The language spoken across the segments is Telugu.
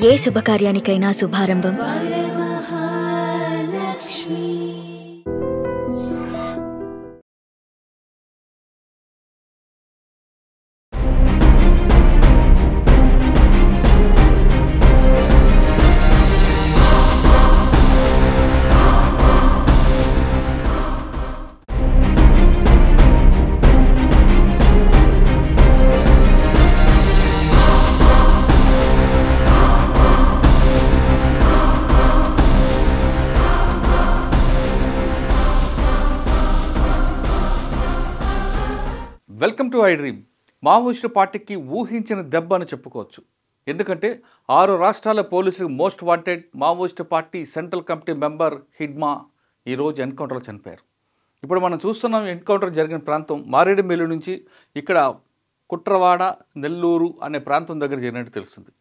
ఏ శుభకార్యానికైనా శుభారంభం welcome to iDream. Maoist పార్టీకి ఊహించిన దెబ్బ అని చెప్పుకోవచ్చు. ఎందుకంటే 6 రాష్ట్రాల పోలీసులు most wanted Maoist party central committee member Hidma ఈరోజు ఎన్కౌంటర్లో చనిపోయారు. ఇప్పుడు మనం చూస్తున్నాం ఎన్కౌంటర్ జరిగిన ప్రాంతం మారేడుమిల్లి నుంచి ఇక్కడ కుట్రవాడ నెల్లూరు అనే ప్రాంతం దగ్గర జరిగినట్టు తెలుస్తుంది.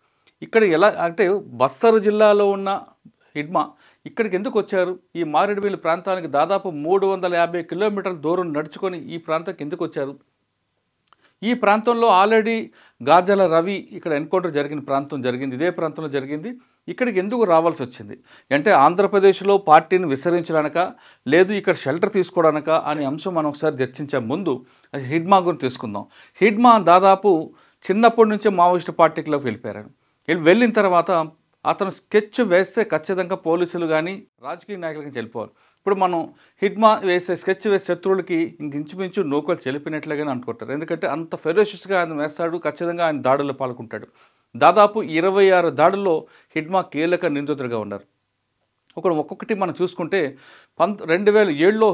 ఇక్కడ ఎలా అంటే బస్తరు జిల్లాలో ఉన్న హిడ్మా ఇక్కడికి ఎందుకు వచ్చారు? ఈ మారేడుమిల్లి ప్రాంతానికి దాదాపు 350 కిలోమీటర్ల దూరం నడుచుకొని ఈ ప్రాంతానికి ఎందుకు వచ్చారు? ఈ ప్రాంతంలో ఆల్రెడీ గాజల రవి ఇక్కడ ఎన్కౌంటర్ జరిగిన ప్రాంతం జరిగింది, ఇదే ప్రాంతంలో జరిగింది. ఇక్కడికి ఎందుకు రావాల్సి వచ్చింది అంటే ఆంధ్రప్రదేశ్లో పార్టీని విస్తరించడానిక లేదు ఇక్కడ షెల్టర్ తీసుకోవడానిక అనే అంశం మనం ఒకసారి చర్చించే ముందు హిడ్మా గురించి తీసుకుందాం. హిడ్మా దాదాపు చిన్నప్పటి నుంచే మావోయిస్టు పార్టీలోకి వెళ్ళిపోయారు. వెళ్ళిన తర్వాత అతను స్కెచ్ వేస్తే ఖచ్చితంగా పోలీసులు కానీ రాజకీయ నాయకులకి వెళ్ళిపోవాలి. ఇప్పుడు మనం హిడ్మా వేసే స్కెచ్ వేసే శత్రువులకి ఇంచుమించు నూకలు చెలిపినట్లుగానే అనుకుంటారు. ఎందుకంటే అంత ఫెరోషియస్గా ఆయన వేస్తాడు, ఖచ్చితంగా ఆయన దాడుల్లో పాల్గొంటాడు. దాదాపు 26 దాడుల్లో హిడ్మా కీలక నిందితుడిగా ఉన్నారు. ఒక్కొక్కటి మనం చూసుకుంటే 2007లో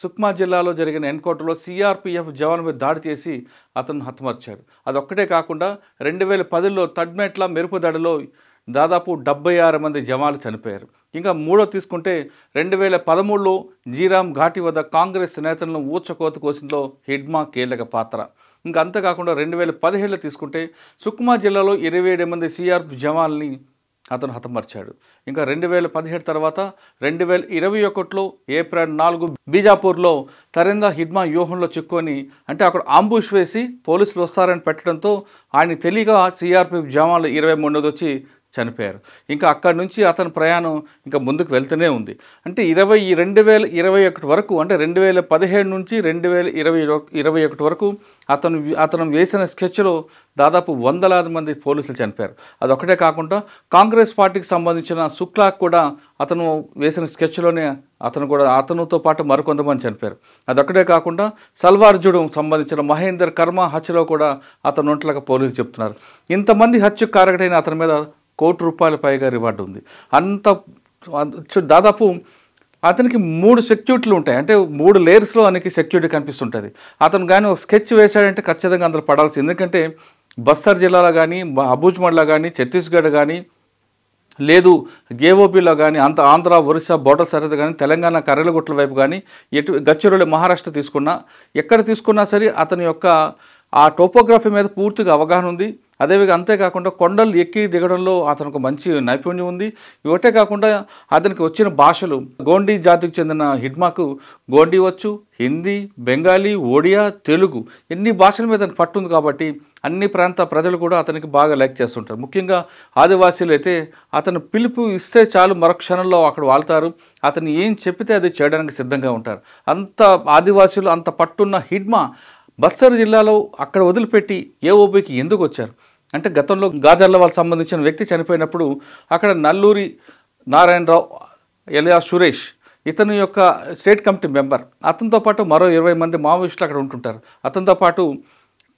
సుక్మా జిల్లాలో జరిగిన ఎన్కౌంటర్లో సిఆర్పిఎఫ్ జవాన్ మీద దాడి చేసి అతను హతమార్చాడు. అదొక్కటే కాకుండా 2010లో తడ్మెట్ల మెరుపు దాడిలో దాదాపు 76 మంది జవాన్లు చనిపోయారు. ఇంకా మూడో తీసుకుంటే 2013లో జీరామ్ ఘాటి వద్ద కాంగ్రెస్ నేతలను ఊచకోత కోసిందో హిడ్మా కీలక పాత్ర. ఇంకా అంతేకాకుండా 2017లో తీసుకుంటే సుక్మా జిల్లాలో 27 మంది సిఆర్పి జవాన్లని అతను హతమార్చాడు. ఇంకా 2017 తర్వాత 2021లో ఏప్రిల్ 4 బీజాపూర్లో తరేంద్ర హిడ్మా వ్యూహంలో చిక్కుకొని అంటే అక్కడ ఆంబుష్ వేసి పోలీసులు వస్తారని పెట్టడంతో ఆయన తెలియక సిఆర్పిఎఫ్ జవాన్లు 23 వచ్చి చనిపోయారు. ఇంకా అక్కడి నుంచి అతని ప్రయాణం ఇంకా ముందుకు వెళ్తూనే ఉంది. అంటే 2021 వరకు అంటే 2017 నుంచి 2021 వరకు అతను వేసిన స్కెచ్లో దాదాపు 100 మంది పోలీసులు చనిపోయారు. అదొక్కటే కాకుండా కాంగ్రెస్ పార్టీకి సంబంధించిన శుక్లా కూడా అతను వేసిన స్కెచ్లోనే అతనుతో పాటు మరికొంతమంది చనిపోయారు. అదొక్కటే కాకుండా సల్వార్జుడు సంబంధించిన మహేందర్ కర్మ హత్యలో కూడా అతను ఒంట్లకు పోలీసులు చెప్తున్నారు. ఇంతమంది హత్యకు కారకుడైన అతని మీద ₹1,00,00,000 పైగా రివార్డు ఉంది. దాదాపు అతనికి 3 సెక్యూరిటీలు ఉంటాయి. అంటే 3 లేయర్స్లో అతనికి సెక్యూరిటీ కనిపిస్తుంటుంది. అతను కానీ ఒక స్కెచ్ వేశాడంటే ఖచ్చితంగా అందులో పడాల్సింది. ఎందుకంటే బస్తర్ జిల్లాలో కానీ అబూజ్మడ్లో కానీ ఛత్తీస్గఢ్ కానీ లేదు గేఓబీలో కానీ ఆంధ్ర ఒరిస్సా బోర్డర్ సరిహద్దు కానీ తెలంగాణ కర్రెలగుట్ల వైపు కానీ గచ్చిరోలి మహారాష్ట్ర ఎక్కడ తీసుకున్నా సరే అతని యొక్క ఆ టోపోగ్రఫీ మీద పూర్తిగా అవగాహన ఉంది. అదేవిధంగా అంతేకాకుండా కొండలు ఎక్కి దిగడంలో అతనికి మంచి నైపుణ్యం ఉంది. ఇవటే కాకుండా అతనికి వచ్చిన భాషలు గోండీ జాతికి చెందిన హిడ్మాకు గోండీ వచ్చు, హిందీ, బెంగాలీ, ఒడియా, తెలుగు ఎన్ని భాషల మీద పట్టుంది కాబట్టి అన్ని ప్రాంత ప్రజలు కూడా అతనికి బాగా లైక్ చేస్తుంటారు. ముఖ్యంగా ఆదివాసీలు అయితే అతను పిలుపు ఇస్తే చాలు మరుక్షణంలో అక్కడ వాళ్తారు. అతను ఏం చెప్పితే అది చేయడానికి సిద్ధంగా ఉంటారు. అంత ఆదివాసీలు అంత పట్టున్న హిడ్మా బస్తర్ జిల్లాలో అక్కడ వదిలిపెట్టి ఏఓబీకి ఎందుకు వచ్చారు అంటే గతంలో గాజర్ల వాళ్ళకి సంబంధించిన వ్యక్తి చనిపోయినప్పుడు అక్కడ నల్లూరి నారాయణరావు ఎలియాస్ సురేష్ ఇతని యొక్క స్టేట్ కమిటీ మెంబర్, అతనితో పాటు మరో 20 మంది మావోయిస్టులు అక్కడ ఉంటుంటారు. అతనితో పాటు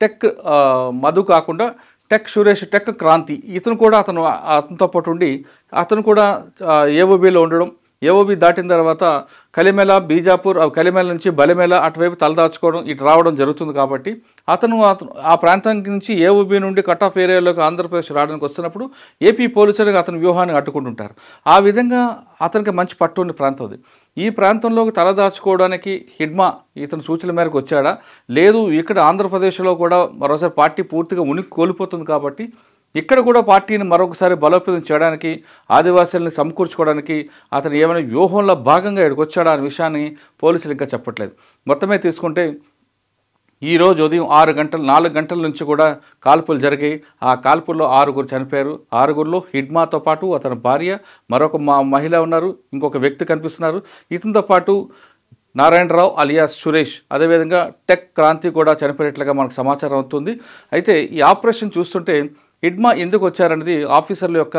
టెక్ మధు కాకుండా టెక్ సురేష్, టెక్ క్రాంతి ఇతను కూడా అతనితో పాటు ఉండి అతను కూడా ఏఓబీలో ఉండడం. ఏఓబీ దాటిన తర్వాత కలిమెల బీజాపూర్ కలిమెల నుంచి బలిమెల అటువైపు తలదాచుకోవడం ఇటు రావడం జరుగుతుంది. కాబట్టి అతను ఆ ప్రాంతం నుంచి ఏఓబీ నుండి కట్ ఆఫ్ ఏరియాలోకి ఆంధ్రప్రదేశ్ రావడానికి వస్తున్నప్పుడు ఏపీ పోలీసులకు అతని వ్యూహాన్ని అడ్డుకుంటుంటారు. ఆ విధంగా అతనికి మంచి పట్టు ఉన్న ప్రాంతం అది. ఈ ప్రాంతంలోకి తలదాచుకోవడానికి హిడ్మా ఇతని సూచనల మేరకు వచ్చాడా లేదు ఇక్కడ ఆంధ్రప్రదేశ్లో కూడా మరోసారి పార్టీ పూర్తిగా ఉనికి కోల్పోతుంది కాబట్టి ఇక్కడ కూడా పార్టీని మరొకసారి బలోపేతం చేయడానికి ఆదివాసీలను సమకూర్చుకోవడానికి అతను ఏమైనా వ్యూహంలో భాగంగా ఇక్కడికి వచ్చాడా అనే విషయాన్ని పోలీసులు ఇంకా చెప్పట్లేదు. మొత్తమే తీసుకుంటే ఈరోజు ఉదయం 4 గంటల నుంచి కూడా కాల్పులు జరిగాయి. ఆ కాల్పుల్లో 6 చనిపోయారు. 6లో హిడ్మాతో పాటు అతని భార్య, మరొక మహిళ ఉన్నారు, ఇంకొక వ్యక్తి కనిపిస్తున్నారు. ఇతనితో పాటు నారాయణరావు అలియాస్ సురేష్, అదేవిధంగా టెక్ క్రాంతి కూడా చనిపోయినట్లుగా మనకు సమాచారం అవుతుంది. అయితే ఈ ఆపరేషన్ చూస్తుంటే హిడ్మా ఎందుకు వచ్చారనేది ఆఫీసర్ల యొక్క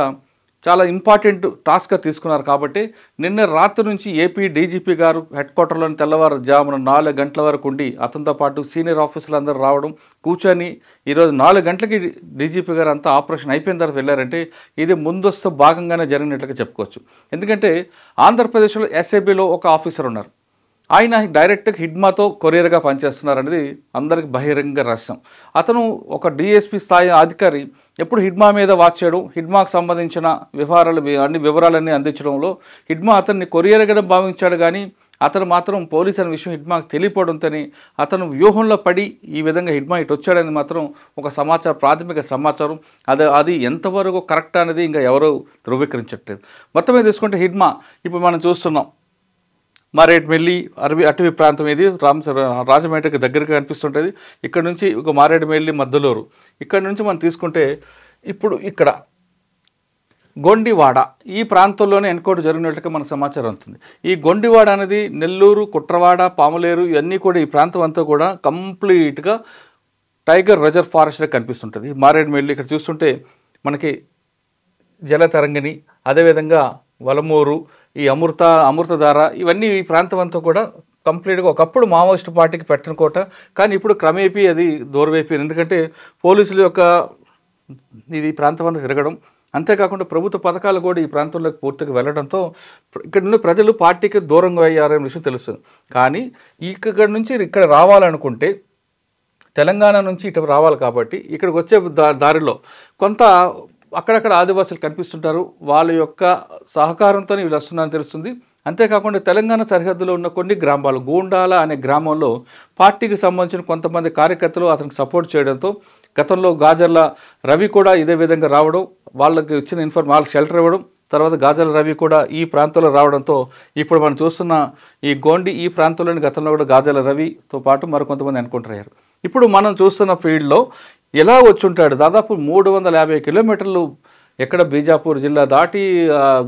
చాలా ఇంపార్టెంట్ టాస్క్గా తీసుకున్నారు. కాబట్టి నిన్న రాత్రి నుంచి ఏపీ డీజీపీ గారు హెడ్ క్వార్టర్లోని తెల్లవారుజామున 4 గంటల వరకు ఉండి అతనితో పాటు సీనియర్ ఆఫీసర్లు అందరూ రావడం, కూర్చొని ఈరోజు 4 గంటలకి డీజీపీ గారు అంతా ఆపరేషన్ అయిపోయిన తర్వాత వెళ్ళారంటే ఇది ముందస్తు భాగంగానే జరిగినట్లుగా చెప్పుకోవచ్చు. ఎందుకంటే ఆంధ్రప్రదేశ్లో ఎస్ఏబీలో ఒక ఆఫీసర్ ఉన్నారు. ఆయన డైరెక్ట్గా హిడ్మాతో కొరియర్గా పనిచేస్తున్నారు అనేది అందరికి బహిరంగ రహస్యం. అతను ఒక డిఎస్పీ స్థాయి అధికారి. ఎప్పుడు హిడ్మా మీద వాచ్ చేయడం, హిడ్మాకు సంబంధించిన అన్ని వివరాలన్నీ అందించడంలో హిడ్మా అతన్ని కొరియర్గా భావించాడు. కానీ అతను మాత్రం పోలీస్ అనే విషయం హిడ్మాకు తెలియపోవడంతోని అతను వ్యూహంలో పడి ఈ విధంగా హిడ్మా ఇటు వచ్చాడని మాత్రం ఒక ప్రాథమిక సమాచారం. అది ఎంతవరకు కరెక్ట్ అనేది ఇంకా ఎవరూ ధృవీకరించట్లేదు. మొత్తం మీద తీసుకుంటే హిడ్మా ఇప్పుడు మనం చూస్తున్నాం మారేడుమిల్లి అటవీ ప్రాంతం, ఇది రాజమండ్రికి దగ్గరగా కనిపిస్తుంటుంది. ఇక్కడ నుంచి ఒక మారేడుమిల్లి మద్దలూరు, ఇక్కడ నుంచి మనం తీసుకుంటే ఇప్పుడు ఇక్కడ గొండివాడ ఈ ప్రాంతంలోనే ఎన్కౌంటర్ జరిగినట్లుగా మనకు సమాచారం అవుతుంది. ఈ గొండివాడ అనేది నెల్లూరు, కుట్రవాడ, పాములేరు ఇవన్నీ కూడా ఈ ప్రాంతం అంతా కూడా కంప్లీట్గా టైగర్ రిజర్వ్ ఫారెస్ట్గా కనిపిస్తుంటుంది. మారేడుమిల్లి ఇక్కడ చూస్తుంటే మనకి జలతరంగిణి, అదేవిధంగా వలమూరు, ఈ అమృతధార ఇవన్నీ ఈ ప్రాంతం అంతా కూడా కంప్లీట్గా ఒకప్పుడు మావోయిస్టు పార్టీకి పెట్టిన కోట. కానీ ఇప్పుడు క్రమేపీ అది దూరమైపోయింది. ఎందుకంటే పోలీసుల యొక్క ఇది ప్రాంతం అంతా తిరగడం, అంతేకాకుండా ప్రభుత్వ పథకాలు కూడా ఈ ప్రాంతంలోకి పూర్తిగా వెళ్ళడంతో ఇక్కడ నుండి ప్రజలు పార్టీకి దూరంగా అయ్యారనే విషయం తెలుస్తుంది. కానీ ఇక్కడ నుంచి ఇక్కడ రావాలనుకుంటే తెలంగాణ నుంచి ఇటు రావాలి. కాబట్టి ఇక్కడికి వచ్చే దారిలో కొంత అక్కడక్కడ ఆదివాసులు కనిపిస్తుంటారు. వాళ్ళ యొక్క సహకారంతో వీళ్ళు వస్తున్నారని తెలుస్తుంది. అంతేకాకుండా తెలంగాణ సరిహద్దులో ఉన్న కొన్ని గ్రామాలు, గూండాల అనే గ్రామంలో పార్టీకి సంబంధించిన కొంతమంది కార్యకర్తలు అతనికి సపోర్ట్ చేయడంతో గతంలో గాజర్ల రవి కూడా ఇదే విధంగా రావడం, వాళ్ళకి ఇచ్చిన వాళ్ళకి షెల్టర్ ఇవ్వడం, తర్వాత గాజర్ల రవి కూడా ఈ ప్రాంతంలో రావడంతో ఇప్పుడు మనం చూస్తున్న ఈ గోండి ఈ ప్రాంతంలోని గతంలో కూడా గాజర్ల రవితో పాటు మరికొంతమంది ఎన్కౌంటర్ అయ్యారు. ఇప్పుడు మనం చూస్తున్న ఫీల్డ్లో ఎలా వచ్చుంటాడు, దాదాపు 350 కిలోమీటర్లు ఎక్కడ బీజాపూర్ జిల్లా దాటి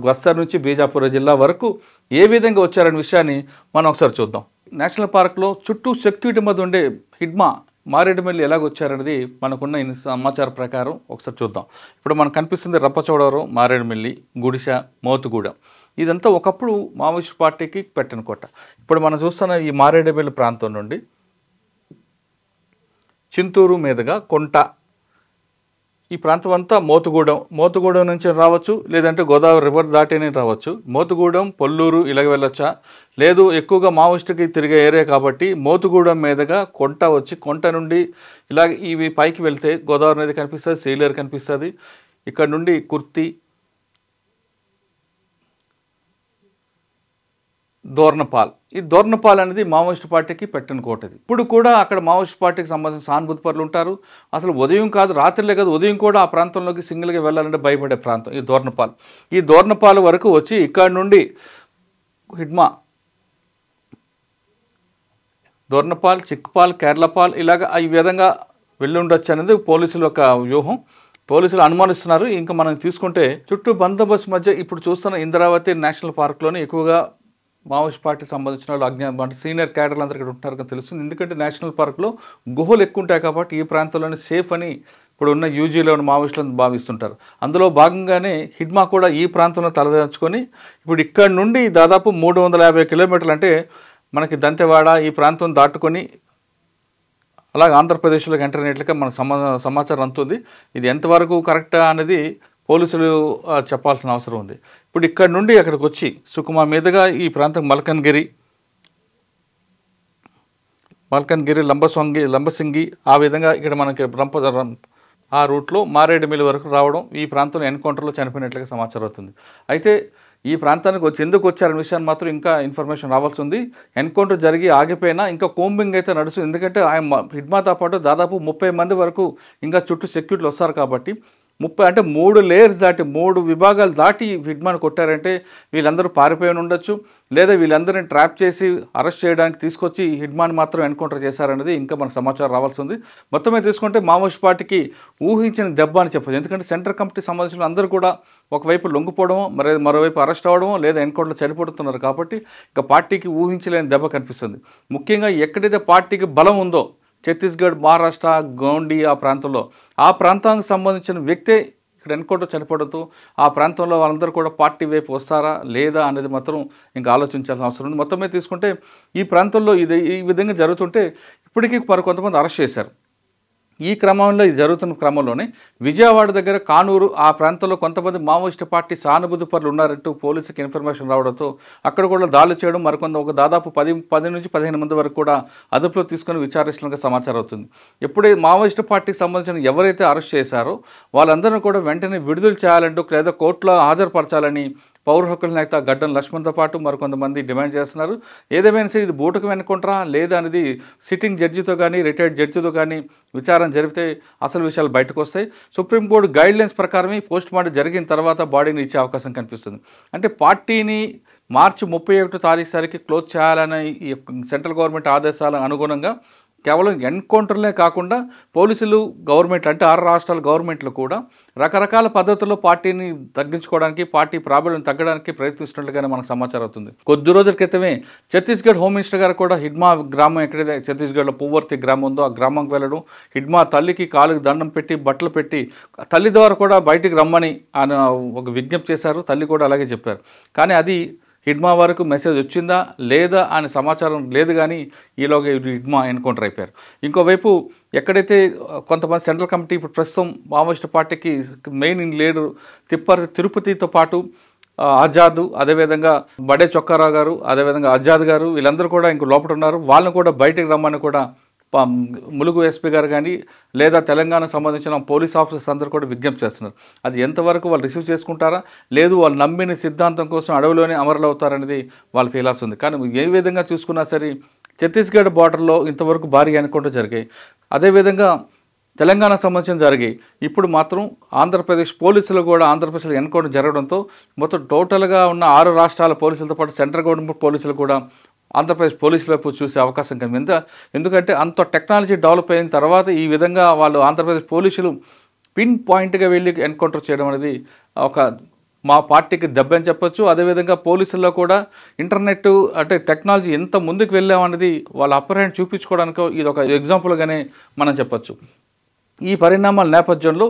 బస్తర్ నుంచి బీజాపూర్ జిల్లా వరకు ఏ విధంగా వచ్చారనే విషయాన్ని మనం ఒకసారి చూద్దాం. నేషనల్ పార్క్లో చుట్టూ సెక్యూరిటీ మధ్య ఉండే హిడ్మా మారేడుమిల్లి ఎలాగొచ్చారనేది మనకున్న సమాచారం ప్రకారం ఒకసారి చూద్దాం. ఇప్పుడు మనకు కనిపిస్తుంది రంపచోడవరం, మారేడుమిల్లి, గుడిస, మోతుగూడెం. ఇదంతా ఒకప్పుడు మావోయిస్ట్ పార్టీకి పెట్టిన కోట. ఇప్పుడు మనం చూస్తున్న ఈ మారేడుమిల్లి ప్రాంతం నుండి చింతూరు మీదుగా కొంట ఈ ప్రాంతం అంతా మోతుగూడెం నుంచి రావచ్చు, లేదంటే గోదావరి రివర్ దాటినే రావచ్చు. మోతుగూడెం, పొల్లూరు ఇలాగ వెళ్ళొచ్చా, లేదు ఎక్కువగా మావోయిస్టుకి తిరిగే ఏరియా కాబట్టి మోతుగూడెం మీదుగా కొంట వచ్చి కొంట నుండి ఇలాగ ఇవి పైకి వెళ్తే గోదావరి నది కనిపిస్తుంది, సీలేరు కనిపిస్తుంది. ఇక్కడ నుండి కుర్తి, దోర్నపాల్. ఈ దోర్నపాల్ అనేది మావోయిస్ట్ పార్టీకి పెట్టిన కోటది. ఇప్పుడు కూడా అక్కడ మావోయిస్ట్ పార్టీకి సంబంధించిన సానుభూతి పరులు ఉంటారు. అసలు ఉదయం కాదు, రాత్రిలే కాదు, ఉదయం కూడా ఆ ప్రాంతంలోకి సింగిల్గా వెళ్ళాలంటే భయపడే ప్రాంతం ఈ దోర్నపాల్. ఈ దోర్నపాల్ వరకు వచ్చి ఇక్కడ నుండి హిడ్మా దోర్నపాల్, చిక్పాల్, కేరళపాల్ ఇలాగ ఈ విధంగా వెళ్ళి ఉండొచ్చు అనేది పోలీసుల యొక్క వ్యూహం. పోలీసులు అనుమానిస్తున్నారు. ఇంకా మనం తీసుకుంటే చుట్టూ బందోబస్తు మధ్య ఇప్పుడు చూస్తున్న ఇంద్రావతి నేషనల్ పార్క్లోనే ఎక్కువగా మావోయిస్ట్ పార్టీకి సంబంధించిన వాళ్ళు సీనియర్ క్యాడర్లు అందరూ ఇక్కడ ఉంటున్నారు కదా తెలుస్తుంది. ఎందుకంటే నేషనల్ పార్క్లో గుహలు ఎక్కువ ఉంటాయి కాబట్టి ఈ ప్రాంతంలోనే సేఫ్ అని ఇప్పుడు ఉన్న యూజీలో ఉన్న మావోయిస్టులను భావిస్తుంటారు. అందులో భాగంగానే హిడ్మా కూడా ఈ ప్రాంతంలో తలదాచుకొని ఇప్పుడు ఇక్కడ నుండి దాదాపు 350 కిలోమీటర్లు అంటే మనకి దంతెవాడ ఈ ప్రాంతం దాటుకొని అలాగే ఆంధ్రప్రదేశ్లోకి ఎంటర్ అయినట్లుగా మన సమాచారం అందుతుంది. ఇది ఎంతవరకు కరెక్టా అనేది పోలీసులు చెప్పాల్సిన అవసరం ఉంది. ఇప్పుడు ఇక్కడ నుండి అక్కడికి వచ్చి సుకుమా మీదుగా ఈ ప్రాంతం మల్కన్గిరి, లంబసింగి ఆ విధంగా ఇక్కడ మనకి ఆ రూట్లో మారేడుమిల్లి వరకు రావడం, ఈ ప్రాంతంలో ఎన్కౌంటర్లో చనిపోయినట్లుగా సమాచారం అవుతుంది. అయితే ఈ ప్రాంతానికి ఎందుకు వచ్చారనే విషయాన్ని మాత్రం ఇంకా ఇన్ఫర్మేషన్ రావాల్సి ఉంది. ఎన్కౌంటర్ జరిగి ఆగిపోయినా ఇంకా కోంబింగ్ అయితే నడుస్తుంది. ఎందుకంటే ఆయన హిడ్మాతో పాటు దాదాపు 30 మంది వరకు ఇంకా చుట్టూ సెక్యూరిటీలు వస్తారు కాబట్టి అంటే 3 లేయర్స్ దాటి 3 విభాగాలు దాటి హిట్మాన్ కొట్టారంటే వీళ్ళందరూ పారిపోయి ఉండొచ్చు, లేదా వీళ్ళందరినీ ట్రాప్ చేసి అరెస్ట్ చేయడానికి తీసుకొచ్చి హిట్మాన్ మాత్రం ఎన్కౌంటర్ చేశారనేది ఇంకా మనకు సమాచారం రావాల్సి ఉంది. మొత్తమే తీసుకుంటే మావోయిస్ట్ పార్టీకి ఊహించిన దెబ్బ అని చెప్పచ్చు. ఎందుకంటే సెంట్రల్ కమిటీ సంబంధించిన అందరూ కూడా ఒకవైపు లొంగిపోవడమో మరోవైపు అరెస్ట్ అవ్వడమో లేదా ఎన్కౌంటర్లో చనిపోతున్నారు. కాబట్టి ఇక పార్టీకి ఊహించలేని దెబ్బ కనిపిస్తుంది. ముఖ్యంగా ఎక్కడైతే పార్టీకి బలం ఉందో ఛత్తీస్గఢ్, మహారాష్ట్ర, గోండి ఆ ప్రాంతంలో, ఆ ప్రాంతానికి సంబంధించిన వ్యక్తే ఇక్కడ ఎన్కౌంటర్ చనిపోవడంతో ఆ ప్రాంతంలో వాళ్ళందరూ కూడా పార్టీ వైపు వస్తారా లేదా అనేది మాత్రం ఇంకా ఆలోచించాల్సిన అవసరం ఉంది. మొత్తమే తీసుకుంటే ఈ ప్రాంతంలో ఈ విధంగా జరుగుతుంటే ఇప్పటికీ కొంతమంది అరెస్ట్ చేశారు. ఈ క్రమంలో ఇది జరుగుతున్న క్రమంలోనే విజయవాడ దగ్గర కానూరు ఆ ప్రాంతంలో కొంతమంది మావోయిస్టు పార్టీ సానుభూతి పరులు ఉన్నారంటూ పోలీసుకి ఇన్ఫర్మేషన్ రావడంతో అక్కడ కూడా దాడులు చేయడం, ఒక దాదాపు 10 నుంచి 15 మంది వరకు కూడా అదుపులో తీసుకొని విచారిస్తున్నట్టుగా సమాచారం అవుతుంది. ఎప్పుడైతే మావోయిస్టు పార్టీకి సంబంధించిన ఎవరైతే అరెస్ట్ చేశారో వాళ్ళందరినీ కూడా వెంటనే విడుదల చేయాలంటూ లేదా కోర్టులో హాజరుపరచాలని పౌర హక్కుల నేత గడ్డం లక్ష్మణ్తో పాటు మరికొంతమంది డిమాండ్ చేస్తున్నారు. ఏదేమైనా సరే ఇది బూటకం ఎన్నుకుంటారా లేదా అనేది సిట్టింగ్ జడ్జితో కానీ రిటైర్డ్ జడ్జితో కానీ విచారణ జరిపితే అసలు విషయాలు బయటకు వస్తాయి. సుప్రీంకోర్టు గైడ్లైన్స్ ప్రకారమే పోస్ట్ మార్టం జరిగిన తర్వాత బాడీని ఇచ్చే అవకాశం కనిపిస్తుంది. అంటే పార్టీని మార్చి 31 తారీఖు సరికి క్లోజ్ చేయాలనే ఈ సెంట్రల్ గవర్నమెంట్ ఆదేశాల అనుగుణంగా కేవలం ఎన్కౌంటర్లే కాకుండా పోలీసులు, గవర్నమెంట్ అంటే 6 రాష్ట్రాల గవర్నమెంట్లు కూడా రకరకాల పద్ధతుల్లో పార్టీని తగ్గించుకోవడానికి, పార్టీ ప్రాబల్యం తగ్గడానికి ప్రయత్నిస్తున్నట్లుగానే మనకు సమాచారం అవుతుంది. కొద్ది రోజుల క్రితమే ఛత్తీస్గఢ్ హోమ్ మినిస్టర్ గారు కూడా హిడ్మా గ్రామం ఎక్కడైతే ఛత్తీస్గఢ్లో పువ్వర్తి గ్రామం ఉందో ఆ గ్రామంకి వెళ్ళడం, హిడ్మా తల్లికి కాలుకి దండం పెట్టి బట్టలు పెట్టి తల్లి ద్వారా కూడా బయటికి రమ్మని ఆయన ఒక విజ్ఞప్తి చేశారు. తల్లి కూడా అలాగే చెప్పారు. కానీ అది హిడ్మా వరకు మెసేజ్ వచ్చిందా లేదా అనే సమాచారం లేదు. కానీ ఈలోగా హిడ్మా ఎన్కౌంటర్ అయిపోయారు. ఇంకోవైపు ఎక్కడైతే కొంతమంది సెంట్రల్ కమిటీ ఇప్పుడు ప్రస్తుతం మావోయిస్టు పార్టీకి మెయిన్ లీడర్ తిరుపతితో పాటు ఆజాద్, అదేవిధంగా బడే చొక్కారావు గారు, అదేవిధంగా ఆజాద్ గారు వీళ్ళందరూ కూడా ఇంకో లోపల ఉన్నారు. వాళ్ళని కూడా బయటికి రమ్మని కూడా ములుగు ఎస్పీ గారు కానీ లేదా తెలంగాణకు సంబంధించిన పోలీస్ ఆఫీసర్స్ అందరూ కూడా విజ్ఞప్తి చేస్తున్నారు. అది ఎంతవరకు వాళ్ళు రిసీవ్ చేసుకుంటారా లేదు వాళ్ళు నమ్మిన సిద్ధాంతం కోసం అడవిలోనే అమరులవుతారనేది వాళ్ళు తేలాల్సింది. కానీ ఏ విధంగా చూసుకున్నా సరే ఛత్తీస్గఢ్ బార్డర్లో ఇంతవరకు భారీ ఎన్కౌంటర్ జరిగాయి, అదేవిధంగా తెలంగాణకు సంబంధించిన జరిగాయి. ఇప్పుడు మాత్రం ఆంధ్రప్రదేశ్ పోలీసులు కూడా ఆంధ్రప్రదేశ్లో ఎన్కౌంటర్ జరగడంతో మొత్తం టోటల్గా ఉన్న 6 రాష్ట్రాల పోలీసులతో పాటు సెంట్రల్ గవర్నమెంట్ పోలీసులు కూడా ఆంధ్రప్రదేశ్ పోలీసుల వైపు చూసే అవకాశం కలిగింది. ఎందుకంటే అంత టెక్నాలజీ డెవలప్ అయిన తర్వాత ఈ విధంగా వాళ్ళు ఆంధ్రప్రదేశ్ పోలీసులు పిన్ పాయింట్గా వెళ్ళి ఎన్కౌంటర్ చేయడం అనేది మా పార్టీకి దెబ్బ అని చెప్పొచ్చు. అదేవిధంగా పోలీసుల్లో కూడా ఇంటర్నెట్ అంటే టెక్నాలజీ ఎంత ముందుకు వెళ్ళామనేది వాళ్ళ అప్పర్ హ్యాండ్ చూపించుకోవడానికి ఇది ఒక ఎగ్జాంపుల్గానే మనం చెప్పొచ్చు. ఈ పరిణామాల నేపథ్యంలో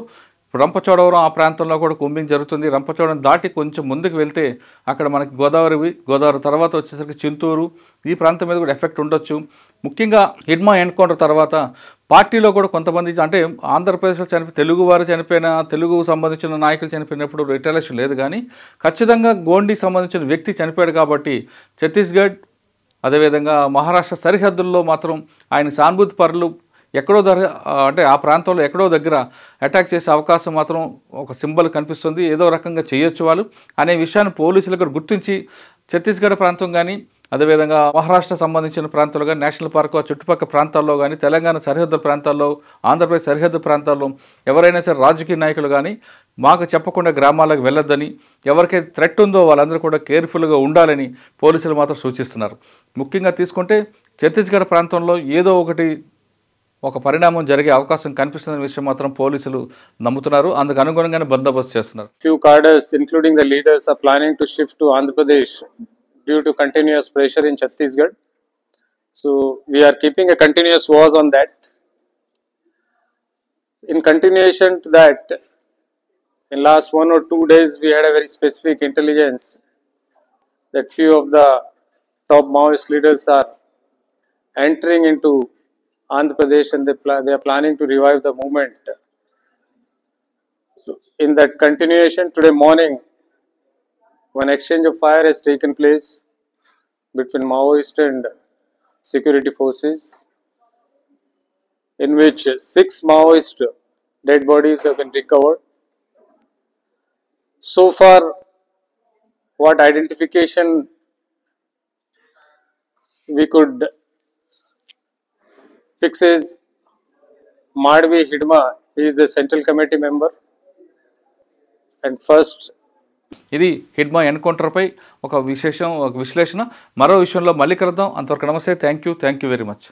రంపచోడవరం ఆ ప్రాంతంలో కూడా కుంబింగ్ జరుగుతుంది. రంపచోడవరం దాటి కొంచెం ముందుకు వెళ్తే అక్కడ మనకి గోదావరి తర్వాత వచ్చేసరికి చింతూరు ఈ ప్రాంతం మీద కూడా ఎఫెక్ట్ ఉండొచ్చు. ముఖ్యంగా హిడ్మా ఎన్కౌంటర్ తర్వాత పార్టీలో కూడా కొంతమంది అంటే ఆంధ్రప్రదేశ్లో తెలుగువారు చనిపోయిన తెలుగుకు సంబంధించిన నాయకులు చనిపోయినప్పుడు రిటైలేషన్ లేదు. కానీ ఖచ్చితంగా గోండికి సంబంధించిన వ్యక్తి చనిపోయాడు కాబట్టి ఛత్తీస్గఢ్ అదేవిధంగా మహారాష్ట్ర సరిహద్దుల్లో మాత్రం ఆయన సానుభూతి పరులు ఎక్కడో అంటే ఆ ప్రాంతంలో ఎక్కడో దగ్గర అటాక్ చేసే అవకాశం మాత్రం ఒక సింబల్ కనిపిస్తుంది. ఏదో రకంగా చేయొచ్చు వాళ్ళు అనే విషయాన్ని పోలీసులకు గుర్తించి ఛత్తీస్గఢ్ ప్రాంతం కానీ అదేవిధంగా మహారాష్ట్ర సంబంధించిన ప్రాంతాల్లో కానీ నేషనల్ పార్క్ చుట్టుపక్కల ప్రాంతాల్లో కానీ తెలంగాణ సరిహద్దు ప్రాంతాల్లో ఆంధ్రప్రదేశ్ సరిహద్దు ప్రాంతాల్లో ఎవరైనా సరే రాజకీయ నాయకులు కానీ మాకు చెప్పకుండా గ్రామాలకు వెళ్ళొద్దని, ఎవరికైతే థ్రెట్ ఉందో వాళ్ళందరూ కూడా కేర్ఫుల్గా ఉండాలని పోలీసులు మాత్రం సూచిస్తున్నారు. ముఖ్యంగా తీసుకుంటే ఛత్తీస్గఢ్ ప్రాంతంలో ఏదో ఒక పరిణామం జరిగే అవకాశం కనిపిస్తున్న విషయం మాత్రం పోలీసులు నమ్ముతున్నారు. అందుకు అనుగుణంగానే బందోబస్తు చేస్తున్నారు. Few cadres, including the leaders, are planning to shift to Andhra Pradesh due to continuous pressure in Chhattisgarh. So we are keeping a continuous watch on that. In continuation to that, in last 1 or 2 days, we had a very specific intelligence that few of the top Maoist leaders are entering into Andhra Pradesh and they are planning to revive the movement. So in that continuation, today morning, one exchange of fire has taken place between Maoist and security forces, in which 6 Maoist dead bodies have been recovered. So far, what identification we could fix is Madhvi Hidma. He is the central committee member. and first. ఇది హిడ్మా ఎన్కౌంటర్పై ఒక విశ్లేషణ. మరో విషయంలో మళ్ళీ కలుద్దాం. అంతవరకు నమస్తే. Thank you very much.